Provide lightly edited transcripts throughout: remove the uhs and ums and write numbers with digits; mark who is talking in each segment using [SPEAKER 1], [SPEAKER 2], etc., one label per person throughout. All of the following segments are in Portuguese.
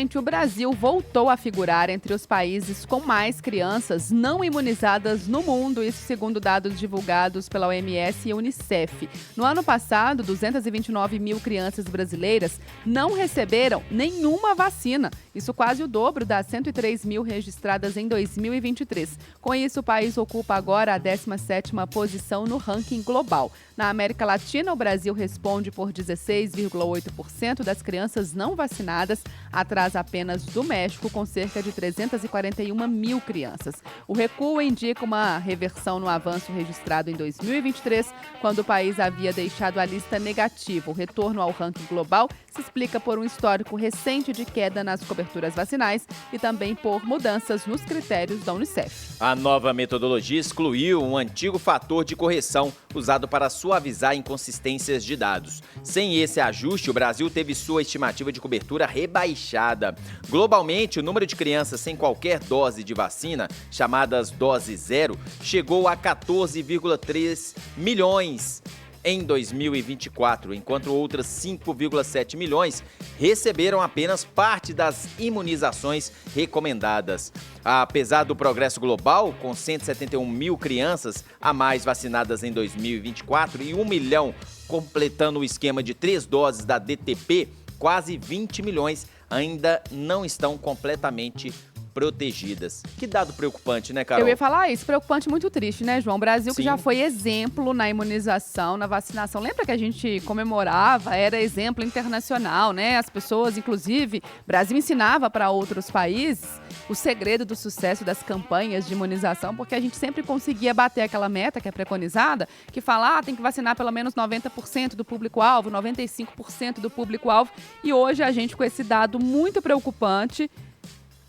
[SPEAKER 1] O Brasil voltou a figurar entre os países com mais crianças não imunizadas no mundo, isso segundo dados divulgados pela OMS e Unicef. No ano passado, 229 mil crianças brasileiras não receberam nenhuma vacina, isso quase o dobro das 103 mil registradas em 2023. Com isso, o país ocupa agora a 17ª posição no ranking global. Na América Latina, o Brasil responde por 16,8% das crianças não vacinadas, atrás apenas do México, com cerca de 341 mil crianças. O recuo indica uma reversão no avanço registrado em 2023, quando o país havia deixado a lista negativa. O retorno ao ranking global se explica por um histórico recente de queda nas coberturas vacinais e também por mudanças nos critérios da Unicef.
[SPEAKER 2] A nova metodologia excluiu um antigo fator de correção usado para suavizar inconsistências de dados. Sem esse ajuste, o Brasil teve sua estimativa de cobertura rebaixada. Globalmente, o número de crianças sem qualquer dose de vacina, chamadas dose zero, chegou a 14,3 milhões em 2024, enquanto outras 5,7 milhões receberam apenas parte das imunizações recomendadas. Apesar do progresso global, com 171 mil crianças a mais vacinadas em 2024 e 1 milhão completando o esquema de 3 doses da DTP, quase 20 milhões ainda não estão completamente protegidas. Que dado preocupante, né, Carol?
[SPEAKER 1] Eu ia falar isso, preocupante, muito triste, né, João? O Brasil que
[SPEAKER 2] Sim.
[SPEAKER 1] já foi exemplo na imunização, na vacinação. Lembra que a gente comemorava, era exemplo internacional, né? As pessoas, inclusive, o Brasil ensinava para outros países o segredo do sucesso das campanhas de imunização, porque a gente sempre conseguia bater aquela meta que é preconizada, que fala, tem que vacinar pelo menos 90% do público-alvo, 95% do público-alvo. E hoje a gente, com esse dado muito preocupante,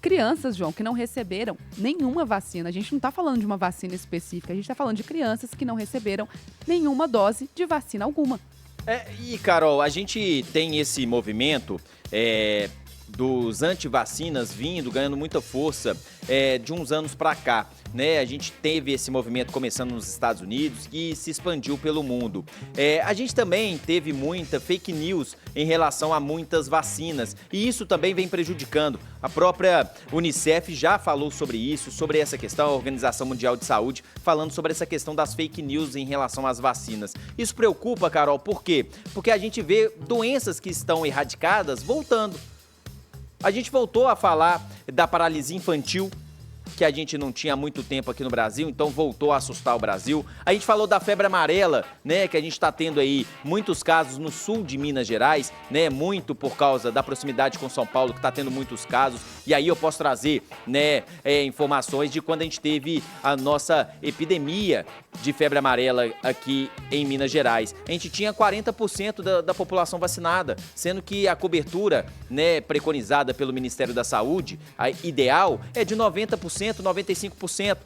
[SPEAKER 1] crianças, João, que não receberam nenhuma vacina. A gente não está falando de uma vacina específica, a gente está falando de crianças que não receberam nenhuma dose de vacina alguma.
[SPEAKER 2] E, Carol, a gente tem esse movimento dos antivacinas ganhando muita força de uns anos para cá, né? A gente teve esse movimento começando nos Estados Unidos e se expandiu pelo mundo. A gente também teve muita fake news em relação a muitas vacinas e isso também vem prejudicando. A própria Unicef já falou sobre isso, sobre essa questão, a Organização Mundial de Saúde, falando sobre essa questão das fake news em relação às vacinas. Isso preocupa, Carol, por quê? Porque a gente vê doenças que estão erradicadas voltando. A gente voltou a falar da paralisia infantil, que a gente não tinha há muito tempo aqui no Brasil, então voltou a assustar o Brasil. A gente falou da febre amarela, né, que a gente está tendo aí muitos casos no sul de Minas Gerais, né, muito por causa da proximidade com São Paulo, que está tendo muitos casos. E aí eu posso trazer, né, informações de quando a gente teve a nossa epidemia de febre amarela aqui em Minas Gerais. A gente tinha 40% da população vacinada, sendo que a cobertura, né, preconizada pelo Ministério da Saúde, a ideal, é de 90%, 95%.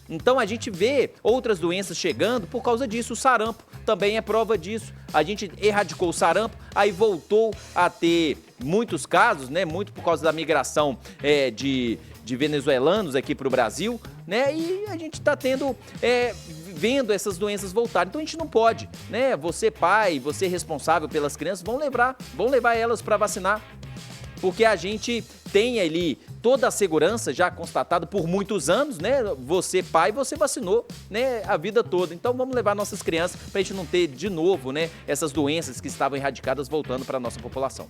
[SPEAKER 2] Então a gente vê outras doenças chegando por causa disso. O sarampo também é prova disso. A gente erradicou o sarampo, aí voltou a ter muitos casos, né? Muito por causa da migração de venezuelanos aqui para o Brasil, né? E a gente está vendo essas doenças voltarem. Então a gente não pode, né? Você pai, você responsável pelas crianças, vão levar elas para vacinar. Porque a gente tem ali toda a segurança já constatada por muitos anos, né? Você, pai, você vacinou, né, a vida toda. Então vamos levar nossas crianças para a gente não ter de novo, né, essas doenças que estavam erradicadas voltando para a nossa população.